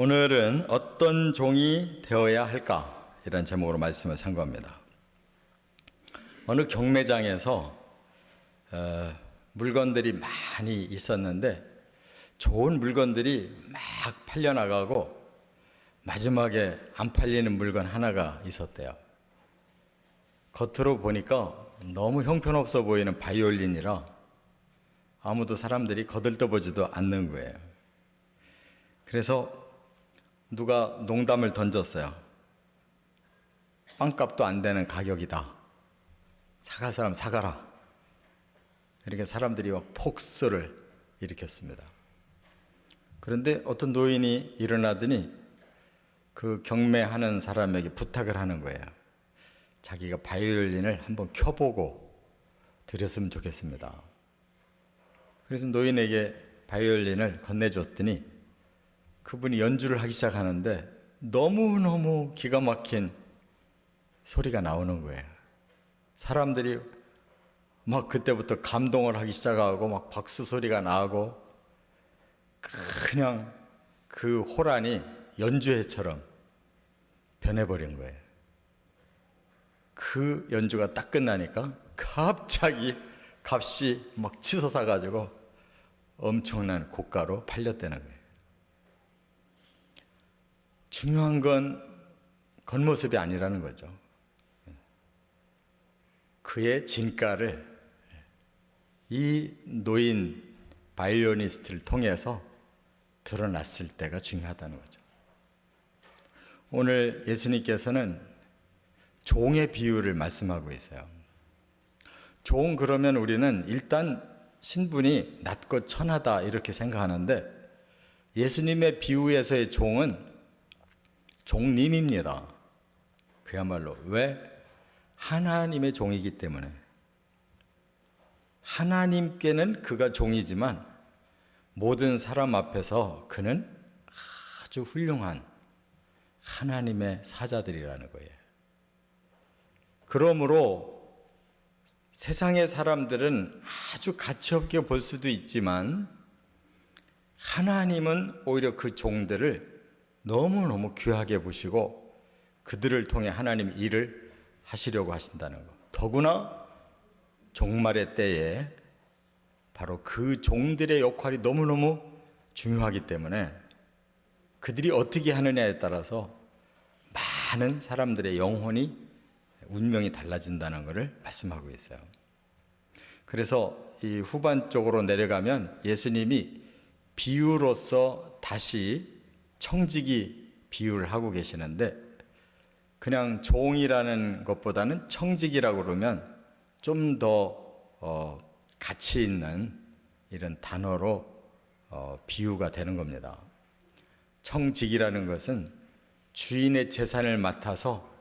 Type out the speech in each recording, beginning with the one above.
오늘은 어떤 종이 되어야 할까? 이런 제목으로 말씀을 상고합니다. 어느 경매장에서 물건들이 많이 있었는데 좋은 물건들이 막 팔려나가고 마지막에 안 팔리는 물건 하나가 있었대요. 겉으로 보니까 너무 형편없어 보이는 바이올린이라 아무도 사람들이 거들떠보지도 않는 거예요. 그래서 누가 농담을 던졌어요. 빵값도 안 되는 가격이다. 사갈 사람 사가라. 이렇게 사람들이 막 폭소를 일으켰습니다. 그런데 어떤 노인이 일어나더니 그 경매하는 사람에게 부탁을 하는 거예요. 자기가 바이올린을 한번 켜보고 드렸으면 좋겠습니다. 그래서 노인에게 바이올린을 건네줬더니 그분이 연주를 하기 시작하는데 너무너무 기가 막힌 소리가 나오는 거예요. 사람들이 막 그때부터 감동을 하기 시작하고 막 박수 소리가 나고 그냥 그 호란이 연주회처럼 변해버린 거예요. 그 연주가 딱 끝나니까 갑자기 값이 막 치솟아가지고 엄청난 고가로 팔렸다는 거예요. 중요한 건 겉모습이 아니라는 거죠. 그의 진가를 이 노인 바이올리니스트를 통해서 드러났을 때가 중요하다는 거죠. 오늘 예수님께서는 종의 비유를 말씀하고 있어요. 종 그러면 우리는 일단 신분이 낮고 천하다 이렇게 생각하는데 예수님의 비유에서의 종은 종님입니다. 그야말로 왜? 하나님의 종이기 때문에. 하나님께는 그가 종이지만 모든 사람 앞에서 그는 아주 훌륭한 하나님의 사자들이라는 거예요. 그러므로 세상의 사람들은 아주 가치없게 볼 수도 있지만 하나님은 오히려 그 종들을 너무너무 귀하게 보시고 그들을 통해 하나님 일을 하시려고 하신다는 것. 더구나 종말의 때에 바로 그 종들의 역할이 너무너무 중요하기 때문에 그들이 어떻게 하느냐에 따라서 많은 사람들의 영혼이 운명이 달라진다는 것을 말씀하고 있어요. 그래서 이 후반 쪽으로 내려가면 예수님이 비유로서 다시 청지기 비유를 하고 계시는데 그냥 종이라는 것보다는 청지기라고 그러면 좀 더 가치 있는 이런 단어로 비유가 되는 겁니다. 청지기라는 것은 주인의 재산을 맡아서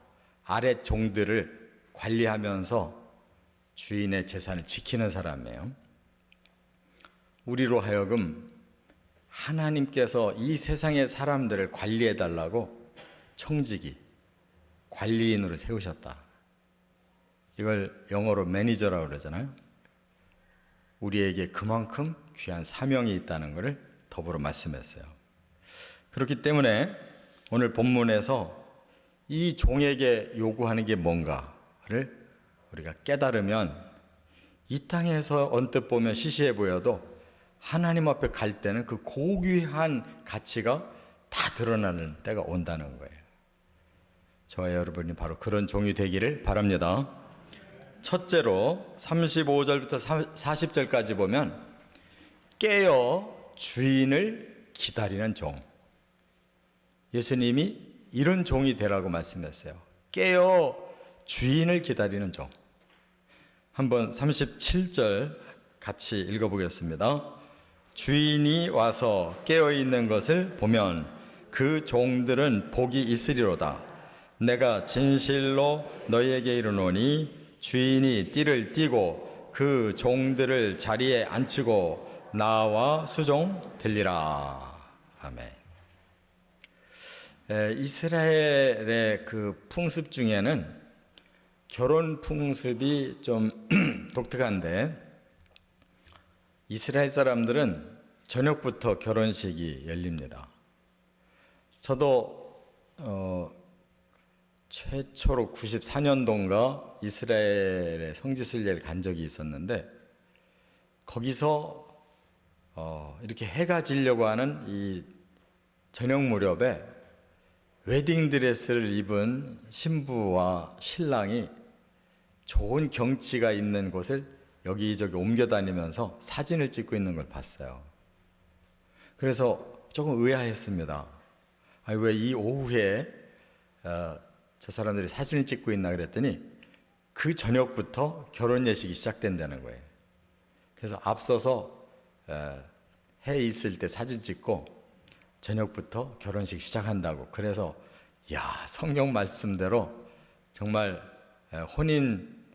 아래 종들을 관리하면서 주인의 재산을 지키는 사람이에요. 우리로 하여금 하나님께서 이 세상의 사람들을 관리해달라고 청지기, 관리인으로 세우셨다. 이걸 영어로 매니저라고 그러잖아요. 우리에게 그만큼 귀한 사명이 있다는 것을 더불어 말씀했어요. 그렇기 때문에 오늘 본문에서 이 종에게 요구하는 게 뭔가를 우리가 깨달으면 이 땅에서 언뜻 보면 시시해 보여도 하나님 앞에 갈 때는 그 고귀한 가치가 다 드러나는 때가 온다는 거예요. 저와 여러분이 바로 그런 종이 되기를 바랍니다. 첫째로 35절부터 40절까지 보면 깨어 주인을 기다리는 종. 예수님이 이런 종이 되라고 말씀했어요. 깨어 주인을 기다리는 종. 한번 37절 같이 읽어보겠습니다. 주인이 와서 깨어있는 것을 보면 그 종들은 복이 있으리로다. 내가 진실로 너희에게 이르노니 주인이 띠를 띠고 그 종들을 자리에 앉히고 나와 수종되리라. 아멘. 이스라엘의 그 풍습 중에는 결혼 풍습이 좀 독특한데 이스라엘 사람들은 저녁부터 결혼식이 열립니다. 저도 최초로 94년도인가 이스라엘에 성지순례를 간 적이 있었는데, 거기서 이렇게 해가 지려고 하는 이 저녁 무렵에 웨딩드레스를 입은 신부와 신랑이 좋은 경치가 있는 곳을 여기저기 옮겨 다니면서 사진을 찍고 있는 걸 봤어요. 그래서 조금 의아했습니다. 왜 이 오후에 저 사람들이 사진을 찍고 있나 그랬더니 그 저녁부터 결혼 예식이 시작된다는 거예요. 그래서 앞서서 해 있을 때 사진 찍고 저녁부터 결혼식 시작한다고. 그래서 성경 말씀대로 정말 혼인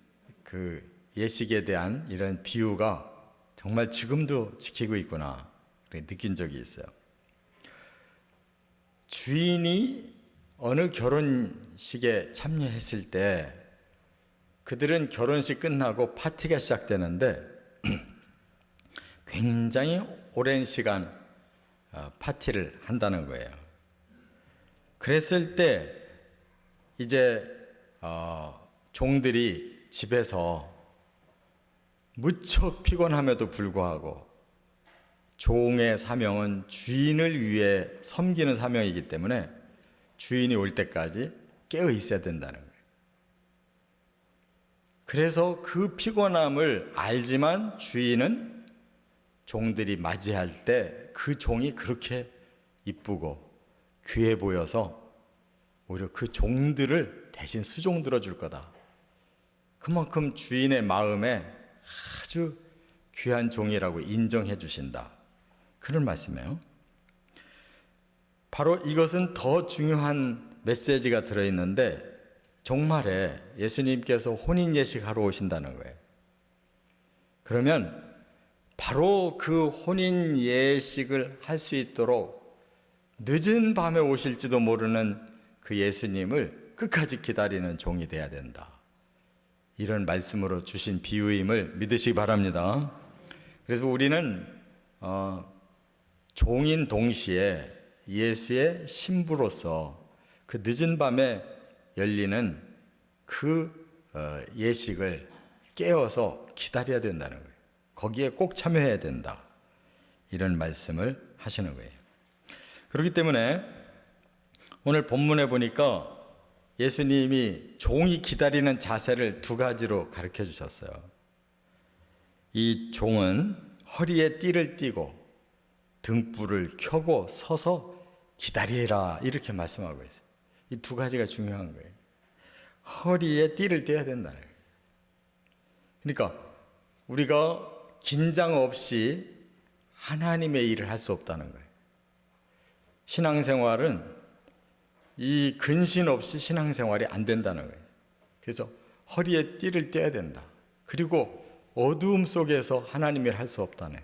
그 예식에 대한 이런 비유가 정말 지금도 지키고 있구나 느낀 적이 있어요. 주인이 어느 결혼식에 참여했을 때 그들은 결혼식 끝나고 파티가 시작되는데 굉장히 오랜 시간 파티를 한다는 거예요. 그랬을 때 이제 종들이 집에서 무척 피곤함에도 불구하고, 종의 사명은 주인을 위해 섬기는 사명이기 때문에 주인이 올 때까지 깨어 있어야 된다는 거예요. 그래서 그 피곤함을 알지만 주인은 종들이 맞이할 때 그 종이 그렇게 이쁘고 귀해 보여서 오히려 그 종들을 대신 수종 들어줄 거다. 그만큼 주인의 마음에 아주 귀한 종이라고 인정해 주신다. 그런 말씀이에요. 바로 이것은 더 중요한 메시지가 들어있는데, 종말에 예수님께서 혼인 예식하러 오신다는 거예요. 그러면 바로 그 혼인 예식을 할 수 있도록 늦은 밤에 오실지도 모르는 그 예수님을 끝까지 기다리는 종이 되어야 된다. 이런 말씀으로 주신 비유임을 믿으시기 바랍니다. 그래서 우리는 종인 동시에 예수의 신부로서 그 늦은 밤에 열리는 그 예식을 깨어서 기다려야 된다는 거예요. 거기에 꼭 참여해야 된다. 이런 말씀을 하시는 거예요. 그렇기 때문에 오늘 본문에 보니까 예수님이 종이 기다리는 자세를 두 가지로 가르쳐 주셨어요. 이 종은 허리에 띠를 띠고 등불을 켜고 서서 기다리라, 이렇게 말씀하고 있어요. 이 두 가지가 중요한 거예요. 허리에 띠를 떼야 된다는 거예요. 그러니까 우리가 긴장 없이 하나님의 일을 할 수 없다는 거예요. 신앙생활은 이 근신 없이 신앙생활이 안 된다는 거예요. 그래서 허리에 띠를 떼야 된다. 그리고 어두움 속에서 하나님의 일을 할 수 없다네.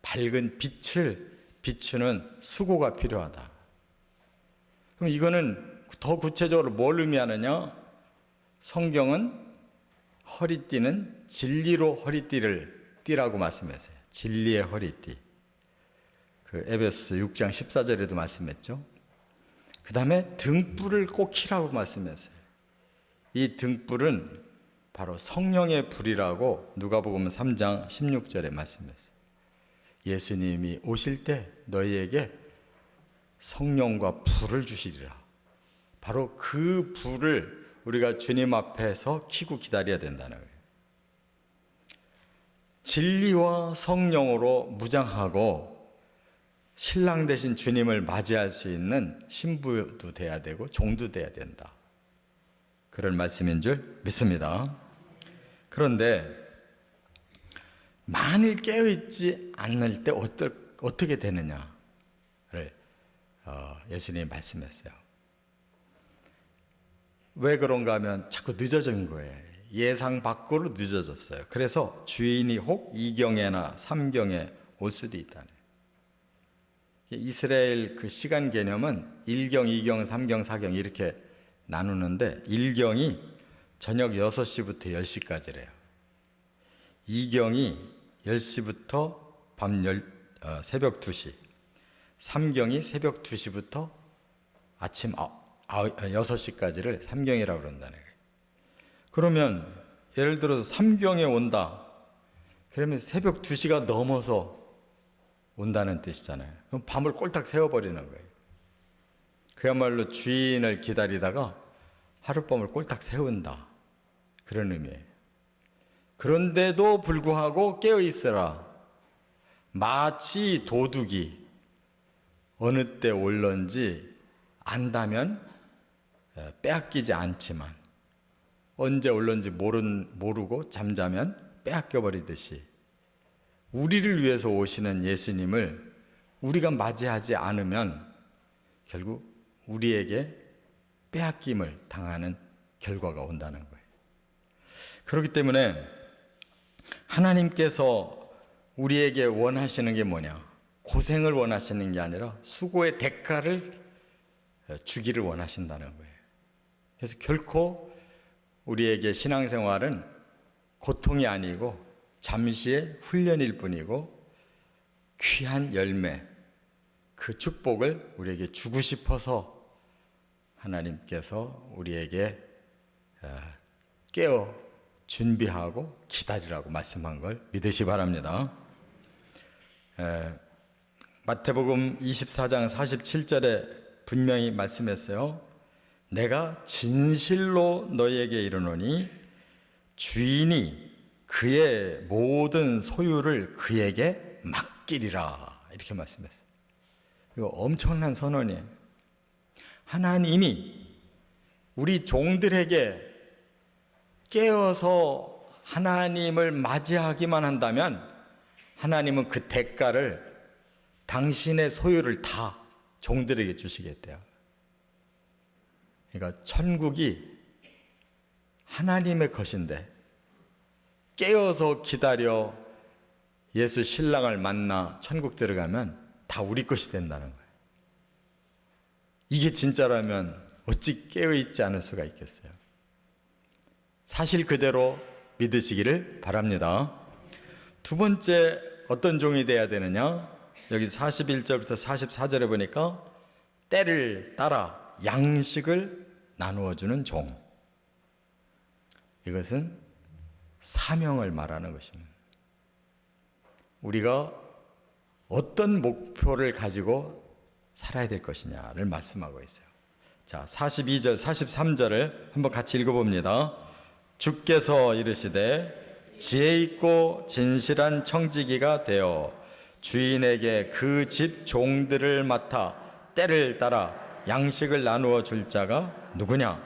밝은 빛을 비추는 수고가 필요하다. 그럼 이거는 더 구체적으로 뭘 의미하느냐? 성경은 허리띠는 진리로 허리띠를 띠라고 말씀했어요. 진리의 허리띠. 그 에베소서 6장 14절에도 말씀했죠. 그 다음에 등불을 꼭 켜라고 말씀했어요. 이 등불은 바로 성령의 불이라고 누가복음 3장 16절에 말씀했어요. 예수님이 오실 때 너희에게 성령과 불을 주시리라. 바로 그 불을 우리가 주님 앞에서 켜고 기다려야 된다는 거예요. 진리와 성령으로 무장하고 신랑 되신 주님을 맞이할 수 있는 신부도 돼야 되고 종도 돼야 된다. 그런 말씀인 줄 믿습니다. 그런데 만일 깨어있지 않을 때 어떻게 되느냐를 예수님이 말씀했어요. 왜 그런가 하면 자꾸 늦어진 거예요. 예상 밖으로 늦어졌어요. 그래서 주인이 혹 2경에나 3경에 올 수도 있다는. 이스라엘 그 시간 개념은 1경, 2경, 3경, 4경 이렇게 나누는데 1경이 저녁 6시부터 10시까지래요. 2경이 10시부터 새벽 2시, 3경이 새벽 2시부터 아침 6시까지를 삼경이라고 그런다는 거예요. 그러면 예를 들어서 삼경에 온다. 그러면 새벽 2시가 넘어서 온다는 뜻이잖아요. 그럼 밤을 꼴딱 새워버리는 거예요. 그야말로 주인을 기다리다가 하룻밤을 꼴딱 세운다. 그런 의미예요. 그런데도 불구하고 깨어있으라. 마치 도둑이 어느 때 올런지 안다면 빼앗기지 않지만 언제 올런지 모르고 잠자면 빼앗겨버리듯이 우리를 위해서 오시는 예수님을 우리가 맞이하지 않으면 결국 우리에게 빼앗김을 당하는 결과가 온다는 거예요. 그렇기 때문에 하나님께서 우리에게 원하시는 게 뭐냐? 고생을 원하시는 게 아니라 수고의 대가를 주기를 원하신다는 거예요. 그래서 결코 우리에게 신앙생활은 고통이 아니고 잠시의 훈련일 뿐이고 귀한 열매, 그 축복을 우리에게 주고 싶어서 하나님께서 우리에게 깨어 준비하고 기다리라고 말씀한 걸 믿으시 바랍니다. 마태복음 24장 47절에 분명히 말씀했어요. 내가 진실로 너희에게 이르노니 주인이 그의 모든 소유를 그에게 맡기리라. 이렇게 말씀했어요. 이거 엄청난 선언이에요. 하나님이 우리 종들에게 깨어서 하나님을 맞이하기만 한다면 하나님은 그 대가를 당신의 소유를 다 종들에게 주시겠대요. 그러니까 천국이 하나님의 것인데 깨어서 기다려 예수 신랑을 만나 천국 들어가면 다 우리 것이 된다는 거예요. 이게 진짜라면 어찌 깨어있지 않을 수가 있겠어요. 사실 그대로 믿으시기를 바랍니다. 두 번째 어떤 종이 돼야 되느냐? 여기 41절부터 44절에 보니까 때를 따라 양식을 나누어주는 종. 이것은 사명을 말하는 것입니다. 우리가 어떤 목표를 가지고 살아야 될 것이냐를 말씀하고 있어요. 자, 42절, 43절을 한번 같이 읽어봅니다. 주께서 이르시되 지혜 있고 진실한 청지기가 되어 주인에게 그 집 종들을 맡아 때를 따라 양식을 나누어 줄 자가 누구냐?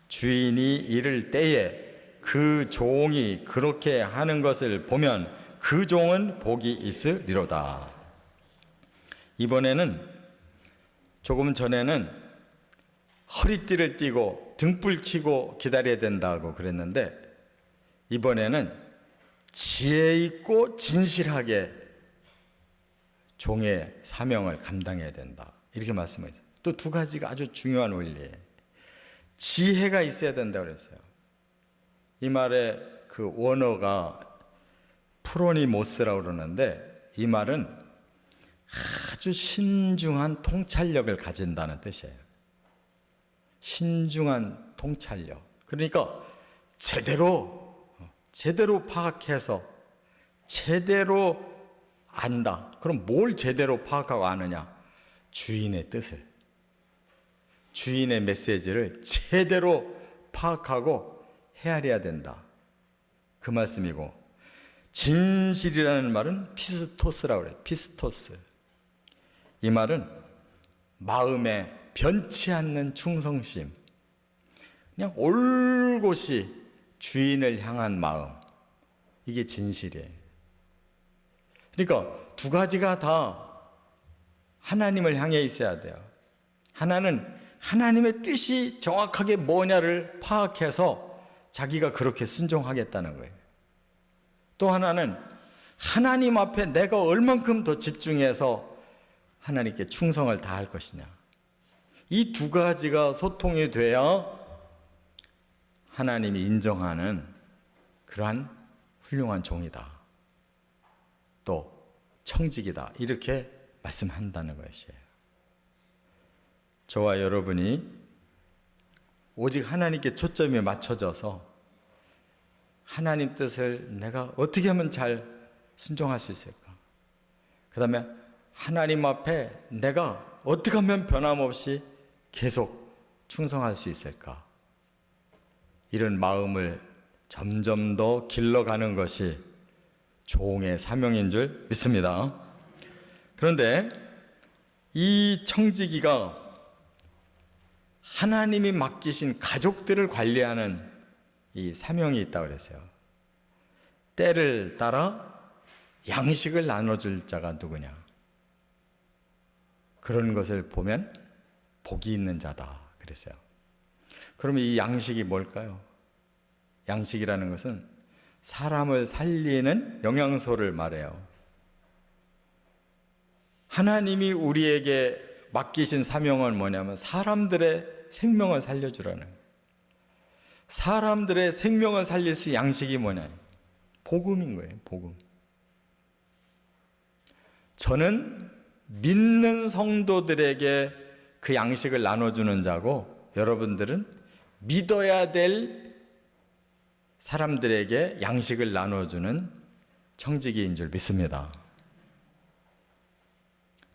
주인이 이를 때에 그 종이 그렇게 하는 것을 보면 그 종은 복이 있으리로다. 이번에는 조금 전에는 허리띠를 띠고 등불 켜고 기다려야 된다고 그랬는데 이번에는 지혜 있고 진실하게 종의 사명을 감당해야 된다. 이렇게 말씀하셨어요. 또 두 가지가 아주 중요한 원리예요. 지혜가 있어야 된다고 그랬어요. 이 말의 그 원어가 프로니모스라고 그러는데 이 말은 아주 신중한 통찰력을 가진다는 뜻이에요. 신중한 통찰력. 그러니까 제대로 파악해서 제대로 안다. 그럼 뭘 제대로 파악하고 아느냐? 주인의 뜻을, 주인의 메시지를 제대로 파악하고 헤아려야 된다. 그 말씀이고, 진실이라는 말은 피스토스라고 그래요. 피스토스. 이 말은 마음에 변치 않는 충성심, 그냥 올곧이 주인을 향한 마음, 이게 진실이에요. 그러니까 두 가지가 다 하나님을 향해 있어야 돼요. 하나는 하나님의 뜻이 정확하게 뭐냐를 파악해서 자기가 그렇게 순종하겠다는 거예요. 또 하나는 하나님 앞에 내가 얼만큼 더 집중해서 하나님께 충성을 다할 것이냐. 이 두 가지가 소통이 돼야 하나님이 인정하는 그러한 훌륭한 종이다. 또 청직이다. 이렇게 말씀한다는 것이에요. 저와 여러분이 오직 하나님께 초점이 맞춰져서 하나님 뜻을 내가 어떻게 하면 잘 순종할 수 있을까? 그 다음에 하나님 앞에 내가 어떻게 하면 변함없이 계속 충성할 수 있을까? 이런 마음을 점점 더 길러가는 것이 종의 사명인 줄 믿습니다. 그런데 이 청지기가 하나님이 맡기신 가족들을 관리하는 이 사명이 있다고 그랬어요. 때를 따라 양식을 나눠줄 자가 누구냐? 그런 것을 보면 복이 있는 자다 그랬어요. 그러면 이 양식이 뭘까요? 양식이라는 것은 사람을 살리는 영양소를 말해요. 하나님이 우리에게 맡기신 사명은 뭐냐면 사람들의 생명을 살려주라는 거예요. 사람들의 생명을 살릴 수 양식이 뭐냐? 복음인 거예요. 복음. 저는 믿는 성도들에게 그 양식을 나눠주는 자고, 여러분들은 믿어야 될 사람들에게 양식을 나눠주는 청지기인 줄 믿습니다.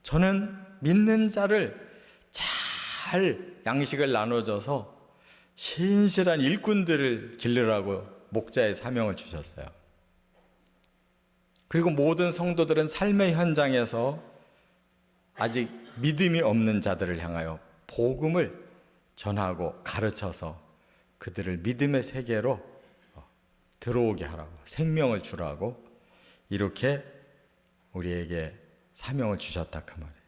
저는 믿는 자를 잘 양식을 나눠줘서 신실한 일꾼들을 기르라고 목자의 사명을 주셨어요. 그리고 모든 성도들은 삶의 현장에서 아직 믿음이 없는 자들을 향하여 복음을 전하고 가르쳐서 그들을 믿음의 세계로 들어오게 하라고, 생명을 주라고 이렇게 우리에게 사명을 주셨다 그 말이에요.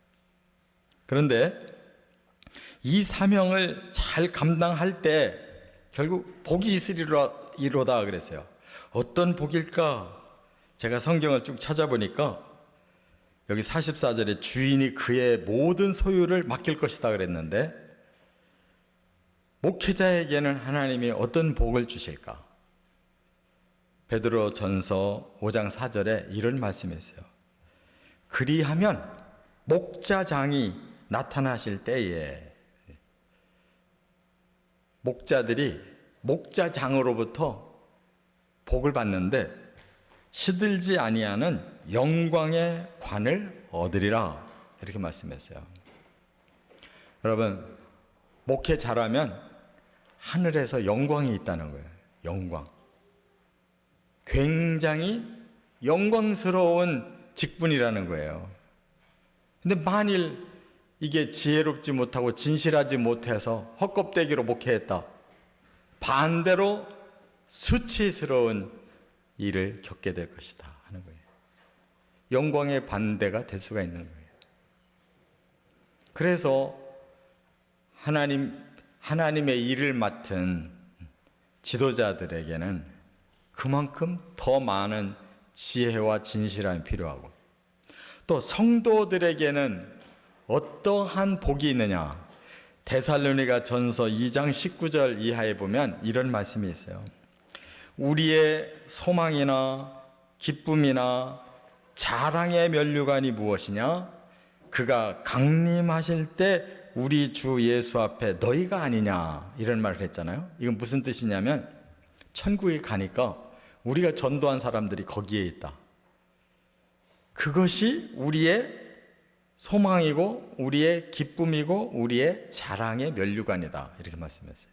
그런데 이 사명을 잘 감당할 때 결국 복이 있으리로다 그랬어요. 어떤 복일까? 제가 성경을 쭉 찾아보니까 여기 44절에 주인이 그의 모든 소유를 맡길 것이다 그랬는데, 목회자에게는 하나님이 어떤 복을 주실까? 베드로전서 5장 4절에 이런 말씀이 있어요. 그리하면 목자장이 나타나실 때에, 목자들이 목자장으로부터 복을 받는데 시들지 아니하는 영광의 관을 얻으리라, 이렇게 말씀했어요. 여러분, 목회 잘하면 하늘에서 영광이 있다는 거예요. 영광. 굉장히 영광스러운 직분이라는 거예요. 근데 만일 이게 지혜롭지 못하고 진실하지 못해서 헛껍데기로 목회했다, 반대로 수치스러운 일을 겪게 될 것이다 하는 거예요. 영광의 반대가 될 수가 있는 거예요. 그래서 하나님의 일을 맡은 지도자들에게는 그만큼 더 많은 지혜와 진실함이 필요하고, 또 성도들에게는 어떠한 복이 있느냐? 데살로니가 전서 2장 19절 이하에 보면 이런 말씀이 있어요. 우리의 소망이나 기쁨이나 자랑의 면류관이 무엇이냐? 그가 강림하실 때 우리 주 예수 앞에 너희가 아니냐, 이런 말을 했잖아요. 이건 무슨 뜻이냐면 천국에 가니까 우리가 전도한 사람들이 거기에 있다. 그것이 우리의 소망이고 우리의 기쁨이고 우리의 자랑의 면류관이다, 이렇게 말씀했어요.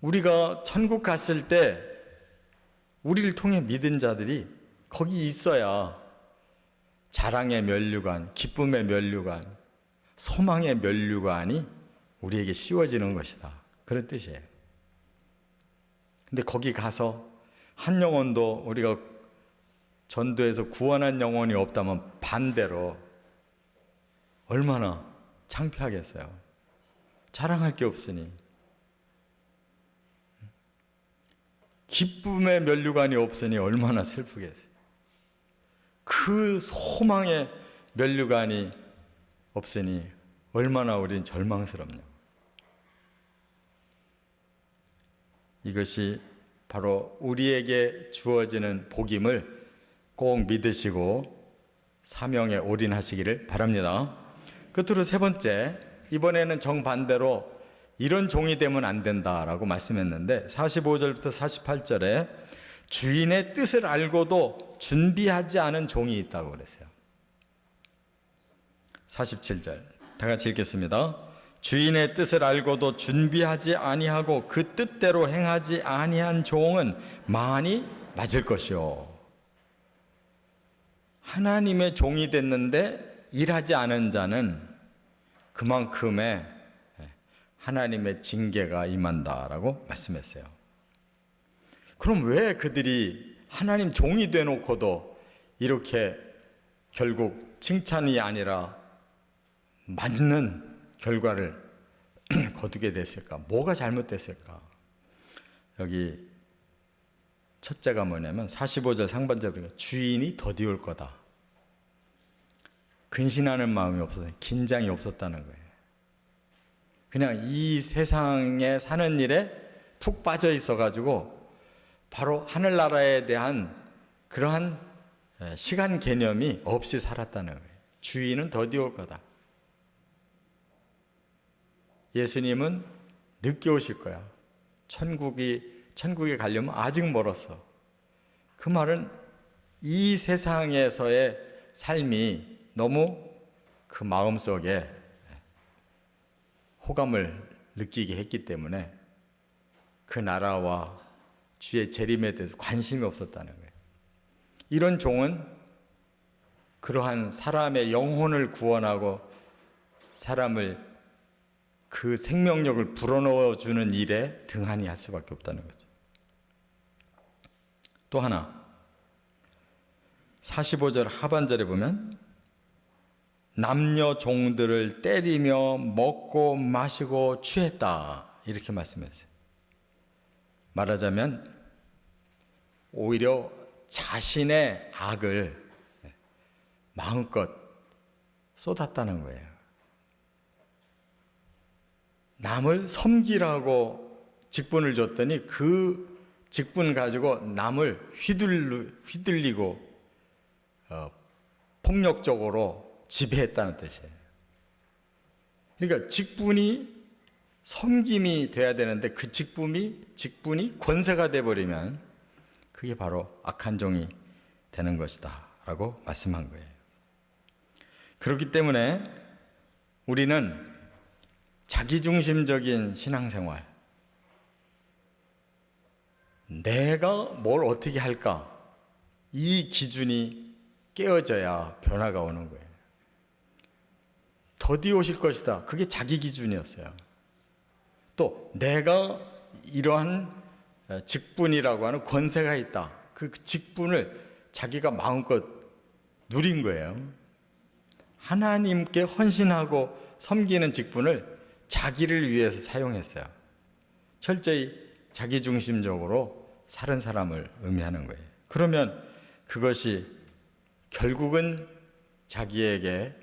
우리가 천국 갔을 때 우리를 통해 믿은 자들이 거기 있어야 자랑의 면류관, 기쁨의 면류관, 소망의 면류관이 우리에게 씌워지는 것이다, 그런 뜻이에요. 근데 거기 가서 한 영혼도 우리가 전도해서 구원한 영혼이 없다면 반대로 얼마나 창피하겠어요. 자랑할 게 없으니. 기쁨의 면류관이 없으니 얼마나 슬프겠어요. 그 소망의 면류관이 없으니 얼마나 우린 절망스럽냐. 이것이 바로 우리에게 주어지는 복임을 꼭 믿으시고 사명에 올인하시기를 바랍니다. 끝으로 세 번째, 이번에는 정반대로 이런 종이 되면 안 된다라고 말씀했는데 45절부터 48절에 주인의 뜻을 알고도 준비하지 않은 종이 있다고 그랬어요. 47절 다 같이 읽겠습니다. 주인의 뜻을 알고도 준비하지 아니하고 그 뜻대로 행하지 아니한 종은 많이 맞을 것이요. 하나님의 종이 됐는데 일하지 않은 자는 그만큼의 하나님의 징계가 임한다라고 말씀했어요. 그럼 왜 그들이 하나님 종이 되놓고도 이렇게 결국 칭찬이 아니라 맞는 결과를 거두게 됐을까? 뭐가 잘못됐을까? 여기 첫째가 뭐냐면 45절 상반절에 보니까 주인이 더디올 거다. 근신하는 마음이 없어서 긴장이 없었다는 거예요. 그냥 이 세상에 사는 일에 푹 빠져 있어가지고 바로 하늘나라에 대한 그러한 시간 개념이 없이 살았다는 거예요. 주인은 더디올 거다. 예수님은 늦게 오실 거야. 천국에 가려면 아직 멀었어. 그 말은 이 세상에서의 삶이 너무 그 마음속에 호감을 느끼게 했기 때문에 그 나라와 주의 재림에 대해서 관심이 없었다는 거예요. 이런 종은 그러한 사람의 영혼을 구원하고 사람을 그 생명력을 불어넣어주는 일에 등한히 할 수밖에 없다는 거죠. 또 하나 45절 하반절에 보면 남녀 종들을 때리며 먹고 마시고 취했다 이렇게 말씀했어요. 말하자면 오히려 자신의 악을 마음껏 쏟았다는 거예요. 남을 섬기라고 직분을 줬더니 그 직분 가지고 남을 휘둘리고 폭력적으로 지배했다는 뜻이에요. 그러니까 직분이 섬김이 돼야 되는데 그 직분이 권세가 돼버리면 그게 바로 악한 종이 되는 것이다 라고 말씀한 거예요. 그렇기 때문에 우리는 자기중심적인 신앙생활, 내가 뭘 어떻게 할까, 이 기준이 깨어져야 변화가 오는 거예요. 더디 오실 것이다, 그게 자기 기준이었어요. 또 내가 이러한 직분이라고 하는 권세가 있다, 그 직분을 자기가 마음껏 누린 거예요. 하나님께 헌신하고 섬기는 직분을 자기를 위해서 사용했어요. 철저히 자기중심적으로 사는 사람을 의미하는 거예요. 그러면 그것이 결국은 자기에게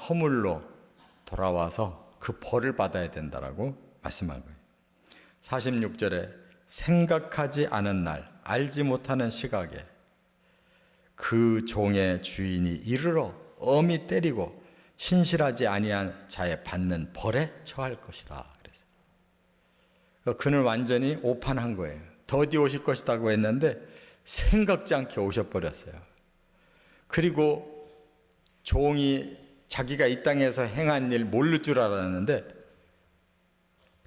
허물로 돌아와서 그 벌을 받아야 된다라고 말씀한 거예요. 46절에 생각하지 않은 날, 알지 못하는 시각에 그 종의 주인이 이르러 엄히 때리고 신실하지 아니한 자에 받는 벌에 처할 것이다. 그래서 그는 완전히 오판한 거예요. 더디 오실 것이라고 했는데 생각지 않게 오셔버렸어요. 그리고 종이 자기가 이 땅에서 행한 일 모를 줄 알았는데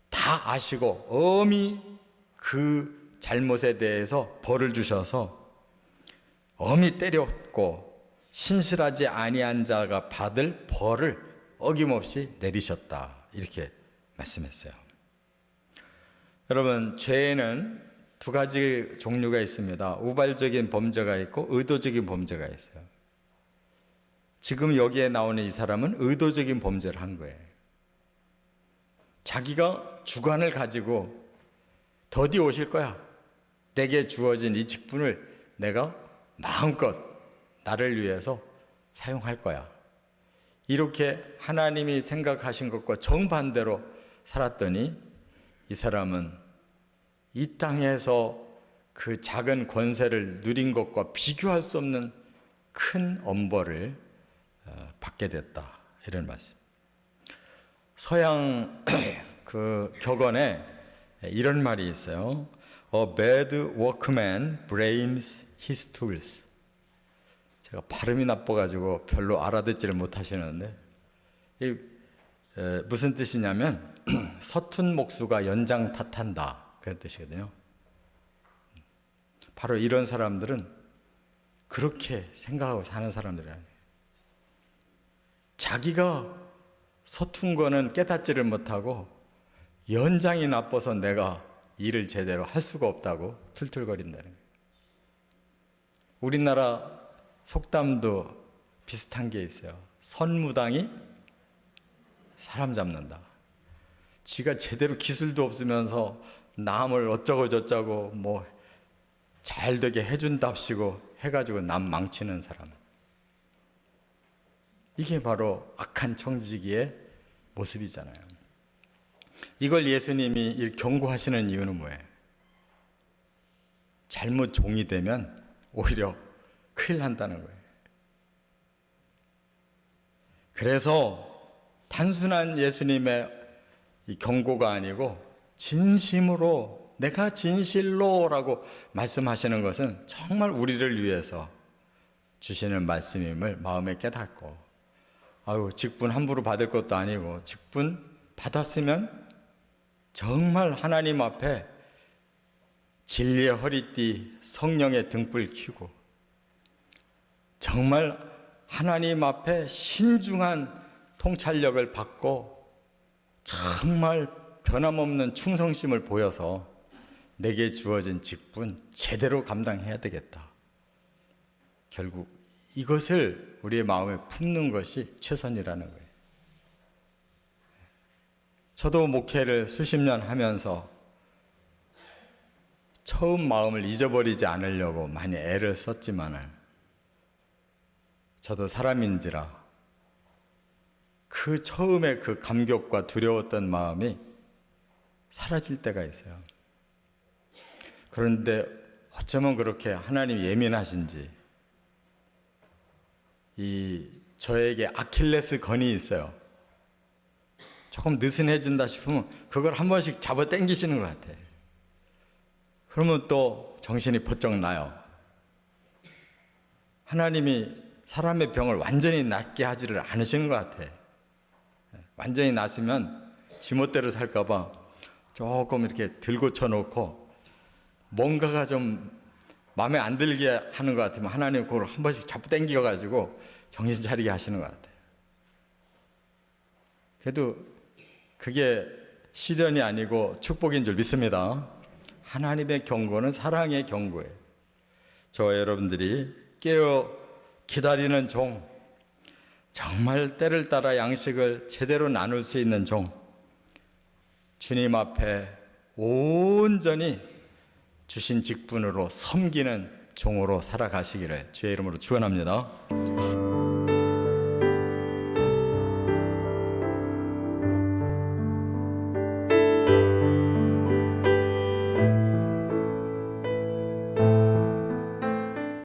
다 아시고 엄히 그 잘못에 대해서 벌을 주셔서 엄히 때렸고 신실하지 아니한 자가 받을 벌을 어김없이 내리셨다 이렇게 말씀했어요. 여러분, 죄에는 두 가지 종류가 있습니다. 우발적인 범죄가 있고 의도적인 범죄가 있어요. 지금 여기에 나오는 이 사람은 의도적인 범죄를 한 거예요. 자기가 주관을 가지고 더디 오실 거야, 내게 주어진 이 직분을 내가 마음껏 나를 위해서 사용할 거야, 이렇게 하나님이 생각하신 것과 정반대로 살았더니 이 사람은 이 땅에서 그 작은 권세를 누린 것과 비교할 수 없는 큰 엄벌을 받게 됐다, 이런 말씀. 서양 그 격언에 이런 말이 있어요. A bad workman blames his tools. 제가 발음이 나빠가지고 별로 알아듣지를 못하시는데 무슨 뜻이냐면 서툰 목수가 연장 탓한다, 그런 뜻이거든요. 바로 이런 사람들은 그렇게 생각하고 사는 사람들이라는 거예요. 자기가 서툰 거는 깨닫지를 못하고 연장이 나빠서 내가 일을 제대로 할 수가 없다고 툴툴거린다는 거예요. 우리나라 속담도 비슷한 게 있어요. 선무당이 사람 잡는다. 지가 제대로 기술도 없으면서 남을 어쩌고 저쩌고 뭐 잘되게 해준답시고 해가지고 남 망치는 사람. 이게 바로 악한 청지기의 모습이잖아요. 이걸 예수님이 이렇게 경고하시는 이유는 뭐예요? 잘못 종이 되면 오히려 큰일 난다는 거예요. 그래서 단순한 예수님의 이 경고가 아니고 진심으로 내가 진실로라고 말씀하시는 것은 정말 우리를 위해서 주시는 말씀임을 마음에 깨닫고, 직분 함부로 받을 것도 아니고 직분 받았으면 정말 하나님 앞에 진리의 허리띠, 성령의 등불 켜고 정말 하나님 앞에 신중한 통찰력을 받고 정말 변함없는 충성심을 보여서 내게 주어진 직분 제대로 감당해야 되겠다. 결국 이것을 우리의 마음에 품는 것이 최선이라는 거예요. 저도 목회를 수십 년 하면서 처음 마음을 잊어버리지 않으려고 많이 애를 썼지만 저도 사람인지라 그 처음에 그 감격과 두려웠던 마음이 사라질 때가 있어요. 그런데 어쩌면 그렇게 하나님이 예민하신지 저에게 아킬레스 건이 있어요. 조금 느슨해진다 싶으면 그걸 한 번씩 잡아 당기시는 것 같아요. 그러면 또 정신이 번쩍 나요. 하나님이 사람의 병을 완전히 낫게 하지를 않으시는 것 같아요. 완전히 낫으면 지멋대로 살까 봐 조금 이렇게 들고 쳐놓고 뭔가가 좀 마음에 안 들게 하는 것 같으면 하나님 그걸 한 번씩 잡고 당겨가지고 정신 차리게 하시는 것 같아요. 그래도 그게 시련이 아니고 축복인 줄 믿습니다. 하나님의 경고는 사랑의 경고예요. 저와 여러분들이 깨어 기다리는 종, 정말 때를 따라 양식을 제대로 나눌 수 있는 종, 주님 앞에 온전히 주신 직분으로 섬기는 종으로 살아가시기를 주의 이름으로 축원합니다.